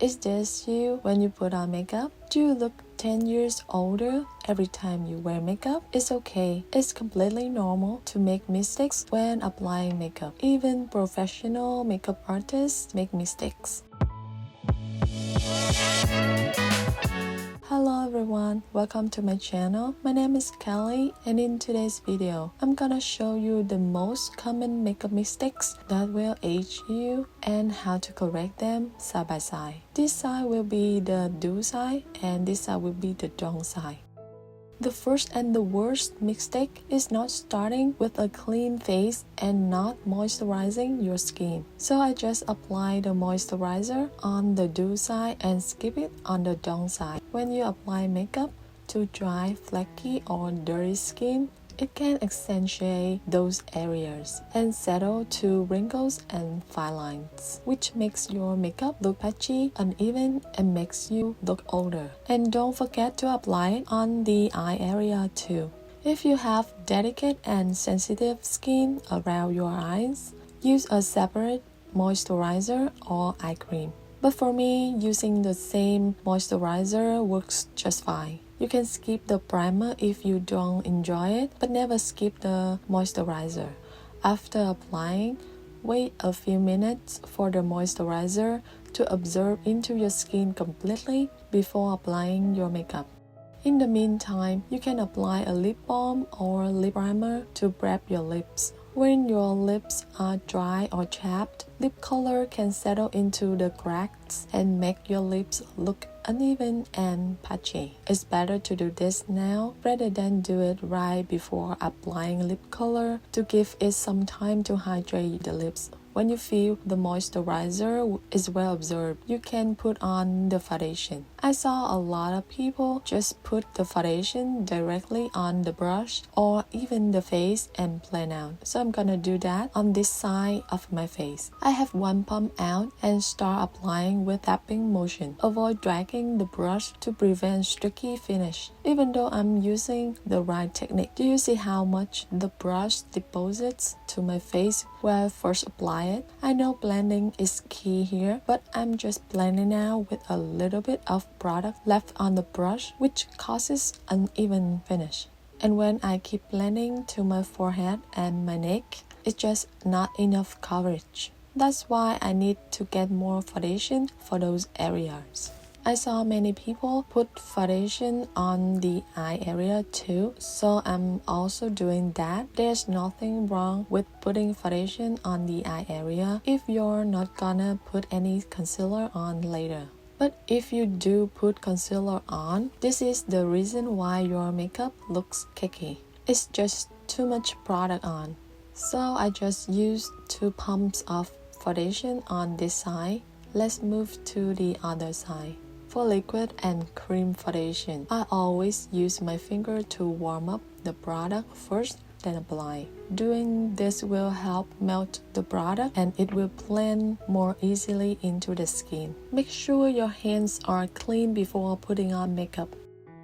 Is this you when you put on makeup? Do you look 10 years older every time you wear makeup? It's okay. It's completely normal to make mistakes when applying makeup. Even professional makeup artists make mistakes. Hello everyone, welcome to my channel. My name is Kelly and in today's video, I'm gonna show you the most common makeup mistakes that will age you and how to correct them side by side. This side will be the do side and this side will be the don't side. The first and the worst mistake is not starting with a clean face and not moisturizing your skin. So I just apply the moisturizer on the do side and skip it on the don't side. When you apply makeup to dry, flaky or dirty skin, it can accentuate those areas and settle to wrinkles and fine lines, which makes your makeup look patchy, uneven, and makes you look older. And don't forget to apply it on the eye area too. If you have delicate and sensitive skin around your eyes, use a separate moisturizer or eye cream. But for me, using the same moisturizer works just fine. You can skip the primer if you don't enjoy it, but never skip the moisturizer. After applying, wait a few minutes for the moisturizer to absorb into your skin completely before applying your makeup. In the meantime, you can apply a lip balm or lip primer to prep your lips. When your lips are dry or chapped, lip color can settle into the cracks and make your lips look uneven and patchy. It's better to do this now rather than do it right before applying lip color to give it some time to hydrate the lips. When you feel the moisturizer is well absorbed, you can put on the foundation. I saw a lot of people just put the foundation directly on the brush or even the face and blend out. So I'm gonna do that on this side of my face. I have one pump out and start applying with tapping motion. Avoid dragging the brush to prevent streaky finish. Even though I'm using the right technique, do you see how much the brush deposits to my face where I first apply it? I know blending is key here, but I'm just blending out with a little bit of product left on the brush, which causes uneven finish. And when I keep blending to my forehead and my neck, it's just not enough coverage. That's why I need to get more foundation for those areas. I saw many people put foundation on the eye area too, so I'm also doing that. There's nothing wrong with putting foundation on the eye area if you're not gonna put any concealer on later. But if you do put concealer on, this is the reason why your makeup looks cakey. It's just too much product on. So I just used 2 pumps of foundation on this side. Let's move to the other side. For liquid and cream foundation, I always use my finger to warm up the product first, then apply. Doing this will help melt the product and it will blend more easily into the skin. Make sure your hands are clean before putting on makeup.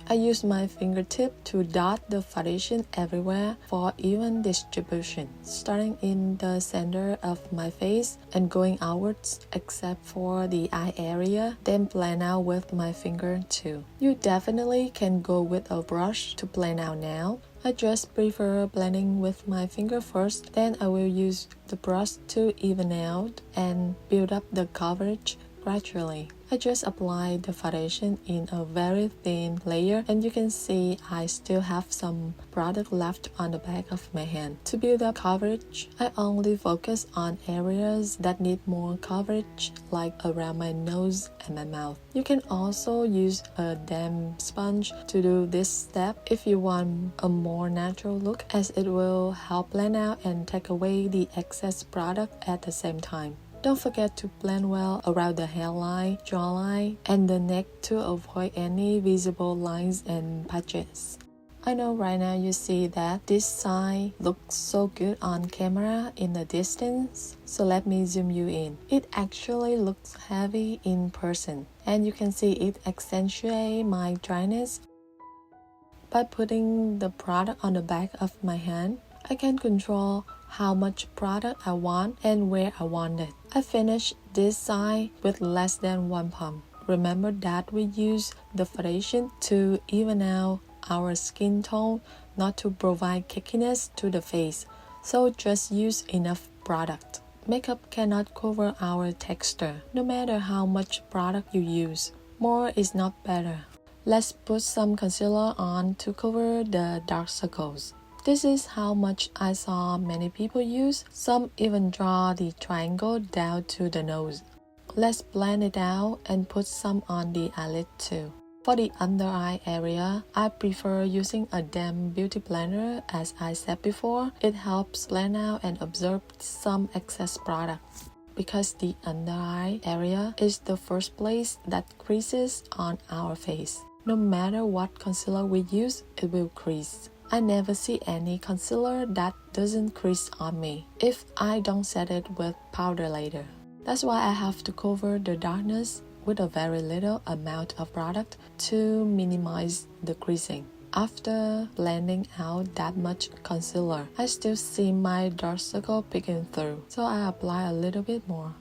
I use my fingertip to dot the foundation everywhere for even distribution, starting in the center of my face and going outwards except for the eye area, then blend out with my finger too. You definitely can go with a brush to blend out now. I just prefer blending with my finger first, then I will use the brush to even out and build up the coverage gradually. I just apply the foundation in a very thin layer and you can see I still have some product left on the back of my hand. To build up coverage, I only focus on areas that need more coverage, like around my nose and my mouth. You can also use a damp sponge to do this step if you want a more natural look, as it will help blend out and take away the excess product at the same time. Don't forget to blend well around the hairline, jawline, and the neck to avoid any visible lines and patches. I know right now you see that this side looks so good on camera in the distance, so let me zoom you in. It actually looks heavy in person, and you can see it accentuate my dryness. By putting the product on the back of my hand, I can control how much product I want and where I want it. I finished this side with less than 1 pump. Remember that we use the foundation to even out our skin tone, not to provide cakeiness to the face, so just use enough product. Makeup cannot cover our texture, no matter how much product you use. More is not better. Let's put some concealer on to cover the dark circles. This is how much I saw many people use. Some even draw the triangle down to the nose. Let's blend it out and put some on the eyelid too. For the under eye area, I prefer using a damp beauty blender. As I said before, it helps blend out and absorb some excess product. Because the under eye area is the first place that creases on our face. No matter what concealer we use, it will crease. I never see any concealer that doesn't crease on me if I don't set it with powder later. That's why I have to cover the darkness with a very little amount of product to minimize the creasing. After blending out that much concealer, I still see my dark circle peeking through, so I apply a little bit more.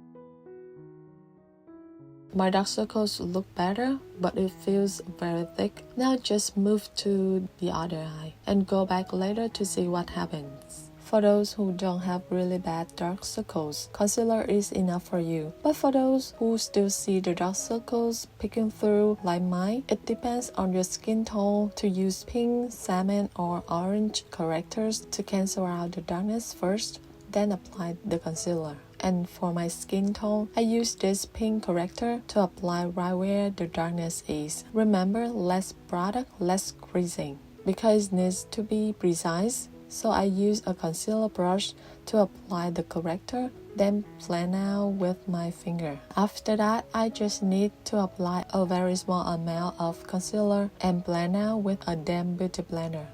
My dark circles look better, but it feels very thick. Now just move to the other eye and go back later to see what happens. For those who don't have really bad dark circles, concealer is enough for you. But for those who still see the dark circles peeking through like mine, it depends on your skin tone to use pink, salmon, or orange correctors to cancel out the darkness first, then apply the concealer. And for my skin tone, I use this pink corrector to apply right where the darkness is. Remember, less product, less creasing. Because it needs to be precise, so I use a concealer brush to apply the corrector, then blend out with my finger. After that, I just need to apply a very small amount of concealer and blend out with a damp beauty blender.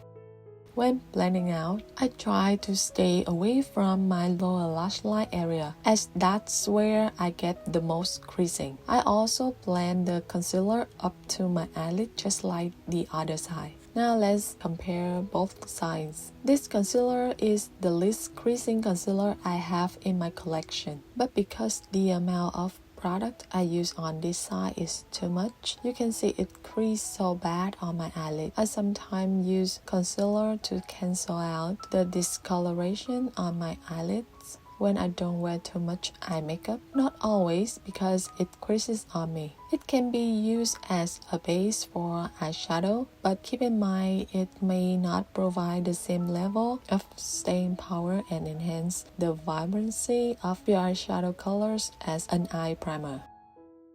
When blending out, I try to stay away from my lower lash line area, as that's where I get the most creasing. I also blend the concealer up to my eyelid just like the other side. Now let's compare both sides. This concealer is the least creasing concealer I have in my collection. But because the amount of product I use on this side is too much, you can see it crease so bad on my eyelid. I sometimes use concealer to cancel out the discoloration on my eyelids when I don't wear too much eye makeup. Not always, because it creases on me. It can be used as a base for eyeshadow, but keep in mind it may not provide the same level of staying power and enhance the vibrancy of your eyeshadow colors as an eye primer.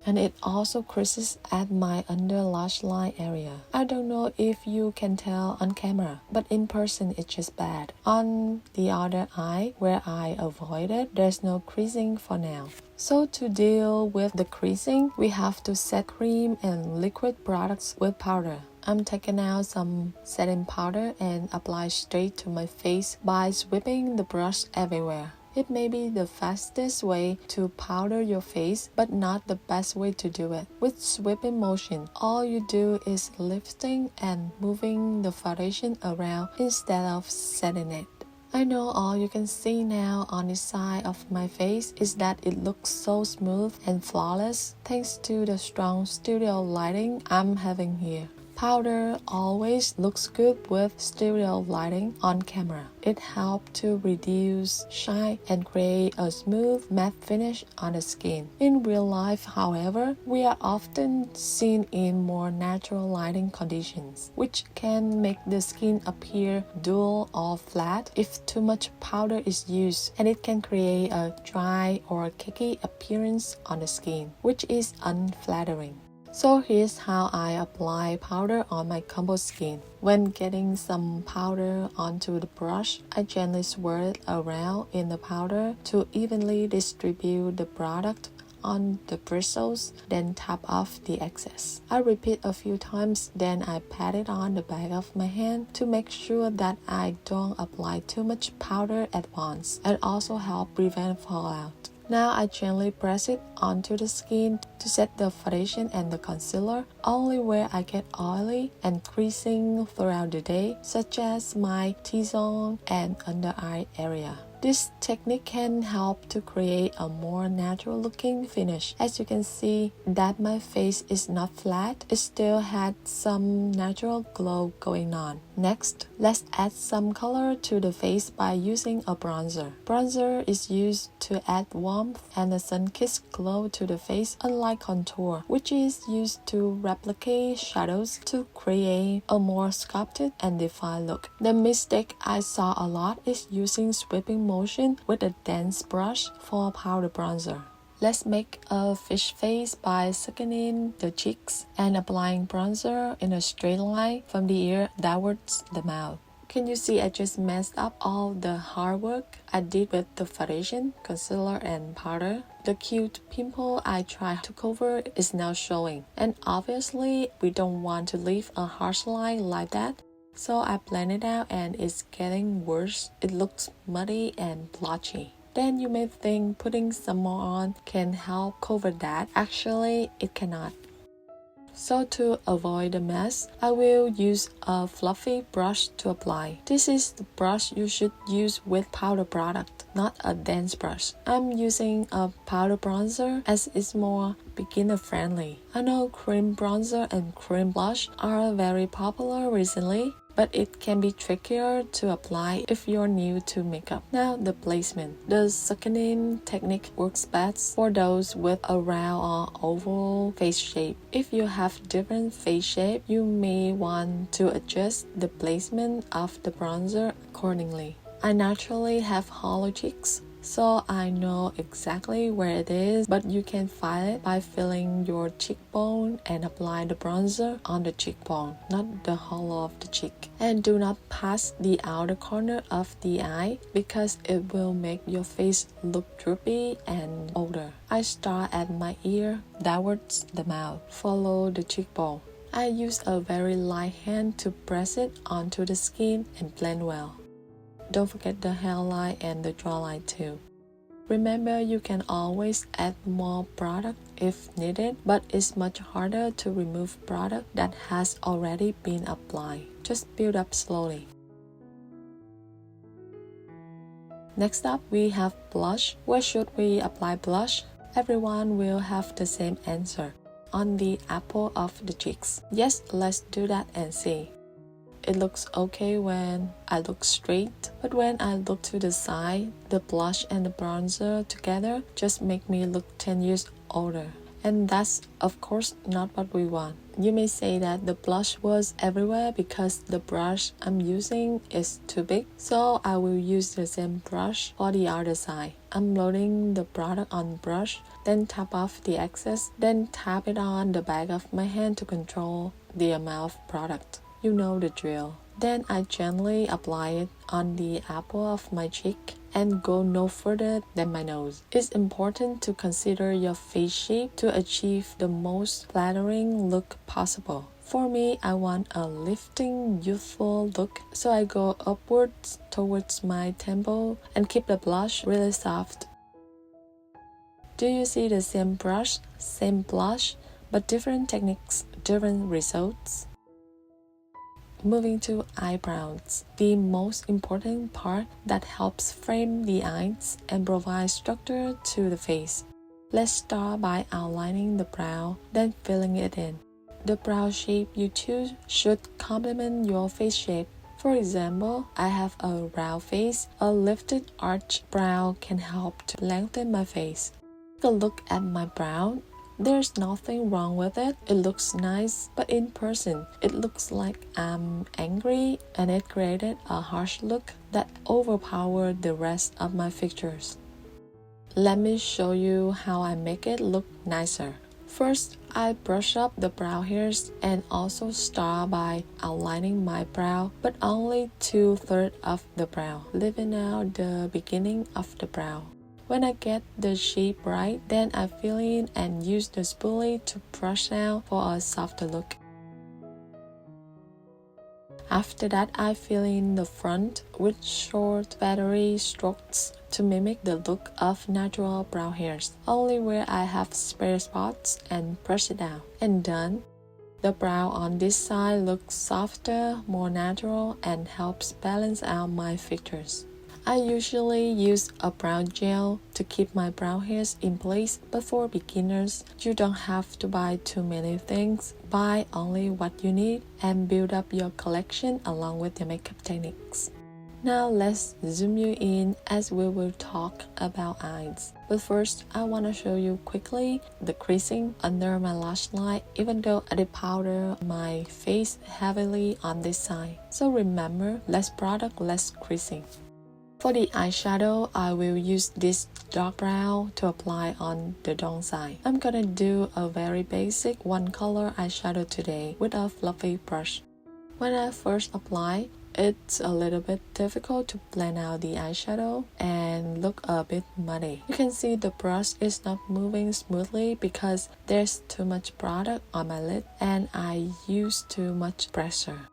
And it also creases at my under lash line area. I don't know if you can tell on camera, but in person it's just bad. On the other eye, where I avoided, there's no creasing for now. So to deal with the creasing, we have to set cream and liquid products with powder. I'm taking out some setting powder and apply straight to my face by sweeping the brush everywhere. It may be the fastest way to powder your face, but not the best way to do it. With sweeping motion, all you do is lifting and moving the foundation around instead of setting it. I know all you can see now on the side of my face is that it looks so smooth and flawless thanks to the strong studio lighting I'm having here. Powder always looks good with studio lighting on camera. It helps to reduce shine and create a smooth matte finish on the skin. In real life, however, we are often seen in more natural lighting conditions, which can make the skin appear dull or flat if too much powder is used, and it can create a dry or cakey appearance on the skin, which is unflattering. So here's how I apply powder on my combo skin. When getting some powder onto the brush, I gently swirl it around in the powder to evenly distribute the product on the bristles, then tap off the excess. I repeat a few times, then I pat it on the back of my hand to make sure that I don't apply too much powder at once, and also help prevent fallout. Now I gently press it onto the skin to set the foundation and the concealer only where I get oily and creasing throughout the day, such as my T-zone and under eye area. This technique can help to create a more natural looking finish. As you can see that my face is not flat, it still had some natural glow going on. Next, let's add some color to the face by using a bronzer. Bronzer is used to add warmth and a sun-kissed glow to the face, unlike contour, which is used to replicate shadows to create a more sculpted and defined look. The mistake I saw a lot is using sweeping motion with a dense brush for powder bronzer. Let's make a fish face by sucking in the cheeks and applying bronzer in a straight line from the ear downwards the mouth. Can you see I just messed up all the hard work I did with the foundation, concealer, and powder? The cute pimple I tried to cover is now showing, and obviously we don't want to leave a harsh line like that. So I blend it out and it's getting worse. It looks muddy and blotchy. Then you may think putting some more on can help cover that. Actually, it cannot. So to avoid the mess, I will use a fluffy brush to apply. This is the brush you should use with powder product, not a dense brush. I'm using a powder bronzer as it's more beginner friendly. I know cream bronzer and cream blush are very popular recently, but it can be trickier to apply if you're new to makeup. Now the placement. The sucking in technique works best for those with a round or oval face shape. If you have different face shape, you may want to adjust the placement of the bronzer accordingly. I naturally have hollow cheeks, so I know exactly where it is, but you can find it by filling your cheekbone and apply the bronzer on the cheekbone, not the hollow of the cheek. And do not pass the outer corner of the eye because it will make your face look droopy and older. I start at my ear, downwards the mouth, follow the cheekbone. I use a very light hand to press it onto the skin and blend well. Don't forget the hairline and the jawline too. Remember, you can always add more product if needed, but it's much harder to remove product that has already been applied. Just build up slowly. Next up, we have blush. Where should we apply blush? Everyone will have the same answer. On the apple of the cheeks. Yes, let's do that and see. It looks okay when I look straight, but when I look to the side, the blush and the bronzer together just make me look 10 years older. And that's of course not what we want. You may say that the blush was everywhere because the brush I'm using is too big, so I will use the same brush for the other side. I'm loading the product on the brush, then tap off the excess, then tap it on the back of my hand to control the amount of product. You know the drill. Then I gently apply it on the apple of my cheek and go no further than my nose. It's important to consider your face shape to achieve the most flattering look possible. For me, I want a lifting, youthful look, so I go upwards towards my temple and keep the blush really soft. Do you see the same brush, same blush, but different techniques, different results? Moving to eyebrows, the most important part that helps frame the eyes and provide structure to the face. Let's start by outlining the brow, then filling it in. The brow shape you choose should complement your face shape. For example, I have a round face. A lifted arch brow can help to lengthen my face. Take a look at my brow. There's nothing wrong with it. It looks nice, but in person, it looks like I'm angry and it created a harsh look that overpowered the rest of my features. Let me show you how I make it look nicer. First, I brush up the brow hairs and also start by outlining my brow, but only 2/3 of the brow, leaving out the beginning of the brow. When I get the shape right, then I fill in and use the spoolie to brush out for a softer look. After that, I fill in the front with short feathery strokes to mimic the look of natural brow hairs, only where I have spare spots, and brush it out. And done. The brow on this side looks softer, more natural, and helps balance out my features. I usually use a brow gel to keep my brow hairs in place, but for beginners, you don't have to buy too many things. Buy only what you need and build up your collection along with your makeup techniques. Now let's zoom you in as we will talk about eyes. But first, I want to show you quickly the creasing under my lash line, even though I did powder my face heavily on this side. So remember, less product, less creasing. For the eyeshadow, I will use this dark brown to apply on the downside. I'm gonna do a very basic one color eyeshadow today with a fluffy brush. When I first apply, it's a little bit difficult to blend out the eyeshadow and look a bit muddy. You can see the brush is not moving smoothly because there's too much product on my lid and I use too much pressure.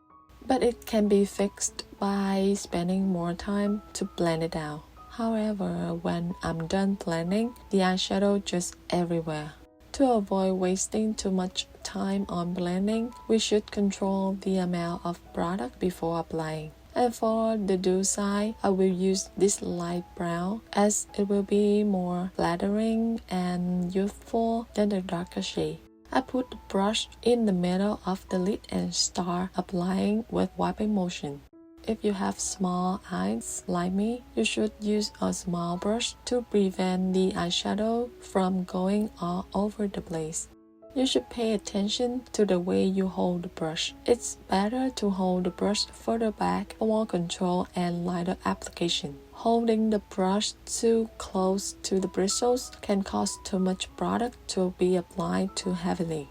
But it can be fixed by spending more time to blend it out. However, when I'm done blending, the eyeshadow just everywhere. To avoid wasting too much time on blending, we should control the amount of product before applying. And for the dew side, I will use this light brown as it will be more flattering and youthful than the darker shade. I put the brush in the middle of the lid and start applying with wiping motion. If you have small eyes like me, you should use a small brush to prevent the eyeshadow from going all over the place. You should pay attention to the way you hold the brush. It's better to hold the brush further back for more control and lighter application. Holding the brush too close to the bristles can cause too much product to be applied too heavily.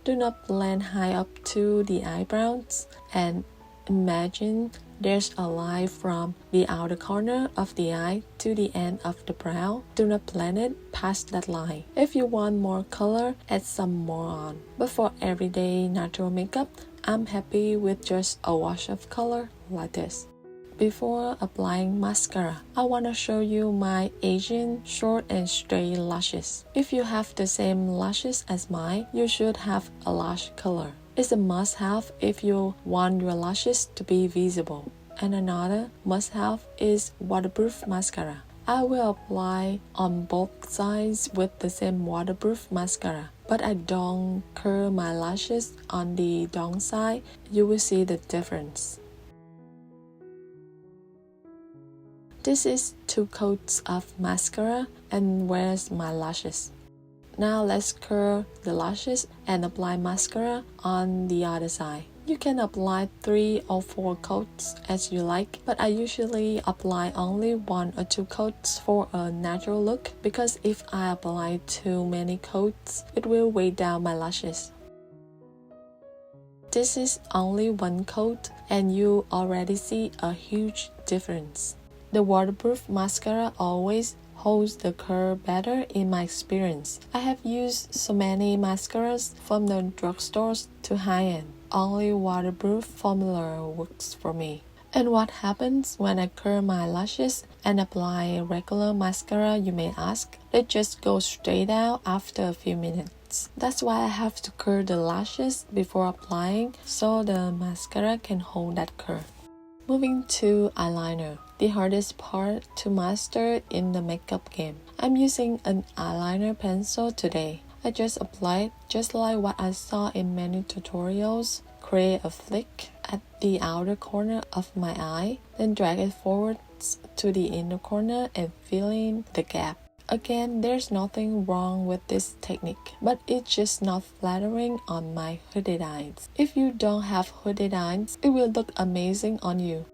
Do not blend high up to the eyebrows and imagine there's a line from the outer corner of the eye to the end of the brow. Do not blend it past that line. If you want more color, add some more on. But for everyday natural makeup, I'm happy with just a wash of color like this. Before applying mascara, I want to show you my Asian short and straight lashes. If you have the same lashes as mine, you should have a lash color. It's a must-have if you want your lashes to be visible. And another must-have is waterproof mascara. I will apply on both sides with the same waterproof mascara, but I don't curl my lashes on the downside. You will see the difference. This is 2 coats of mascara and where's my lashes. Now let's curl the lashes and apply mascara on the other side. You can apply 3 or 4 coats as you like, but I usually apply only 1 or 2 coats for a natural look because if I apply too many coats, it will weigh down my lashes. This is only 1 coat and you already see a huge difference. The waterproof mascara always holds the curl better in my experience. I have used so many mascaras from the drugstores to high-end. Only waterproof formula works for me. And what happens when I curl my lashes and apply regular mascara, you may ask? They just go straight out after a few minutes. That's why I have to curl the lashes before applying so the mascara can hold that curl. Moving to eyeliner, the hardest part to master in the makeup game. I'm using an eyeliner pencil today. I just applied just like what I saw in many tutorials. Create a flick at the outer corner of my eye, then drag it forwards to the inner corner and fill in the gap. Again, there's nothing wrong with this technique, but it's just not flattering on my hooded eyes. If you don't have hooded eyes, it will look amazing on you.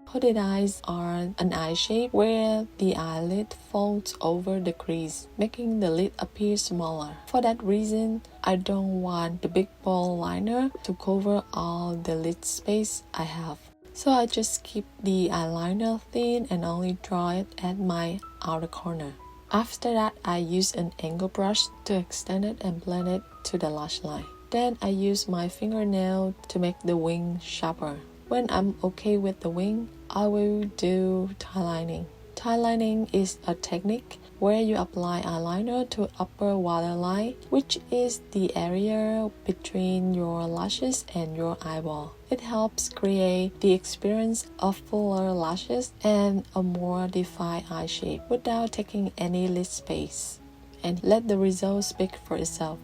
Hooded eyes are an eye shape where the eyelid folds over the crease, making the lid appear smaller. For that reason, I don't want the big ball liner to cover all the lid space I have. So I just keep the eyeliner thin and only draw it at my outer corner. After that, I use an angle brush to extend it and blend it to the lash line. Then I use my fingernail to make the wing sharper. When I'm okay with the wing, I will do tie lining. Tie lining is a technique where you apply eyeliner to upper waterline, which is the area between your lashes and your eyeball. It helps create the experience of fuller lashes and a more defined eye shape without taking any lid space. And let the result speak for itself.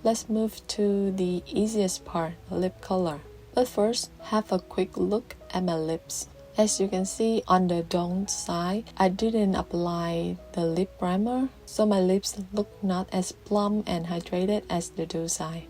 Let's move to the easiest part, lip color. But first, have a quick look at my lips. As you can see on the don't side, I didn't apply the lip primer, so my lips look not as plump and hydrated as the do side.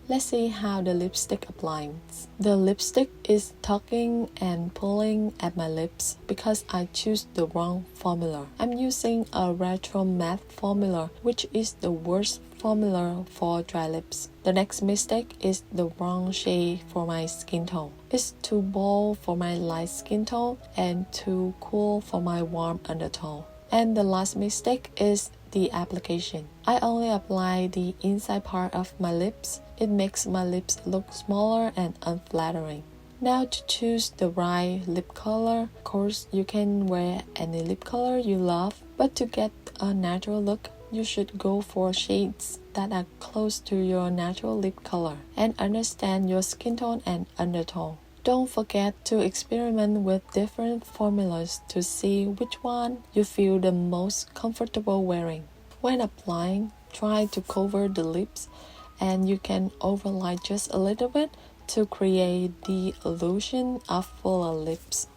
Let's see how the lipstick applies. The lipstick is tugging and pulling at my lips because I choose the wrong formula. I'm using a retro matte formula, which is the worst formula for dry lips. The next mistake is the wrong shade for my skin tone. It's too bold for my light skin tone and too cool for my warm undertone. And the last mistake is the application. I only apply the inside part of my lips. It makes my lips look smaller and unflattering. Now to choose the right lip color, of course you can wear any lip color you love, but to get a natural look, you should go for shades that are close to your natural lip color and understand your skin tone and undertone. Don't forget to experiment with different formulas to see which one you feel the most comfortable wearing. When applying, try to cover the lips and you can overlay just a little bit to create the illusion of fuller lips.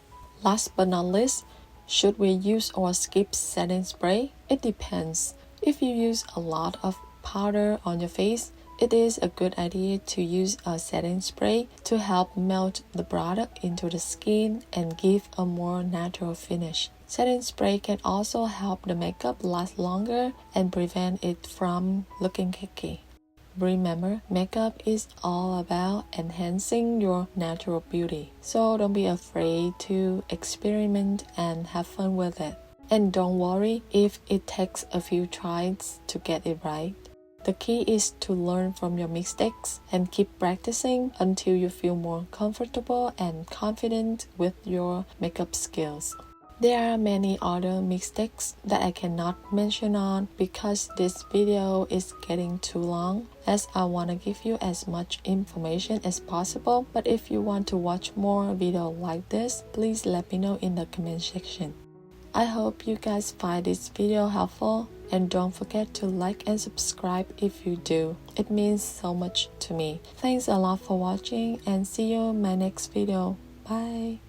Last but not least, should we use or skip setting spray? It depends. If you use a lot of powder on your face, it is a good idea to use a setting spray to help melt the product into the skin and give a more natural finish. Setting spray can also help the makeup last longer and prevent it from looking cakey. Remember, makeup is all about enhancing your natural beauty, so don't be afraid to experiment and have fun with it. And don't worry if it takes a few tries to get it right. The key is to learn from your mistakes and keep practicing until you feel more comfortable and confident with your makeup skills. There are many other mistakes that I cannot mention on because this video is getting too long, as I want to give you as much information as possible. But if you want to watch more videos like this, please let me know in the comment section. I hope you guys find this video helpful, and don't forget to like and subscribe if you do. It means so much to me. Thanks a lot for watching and see you in my next video. Bye!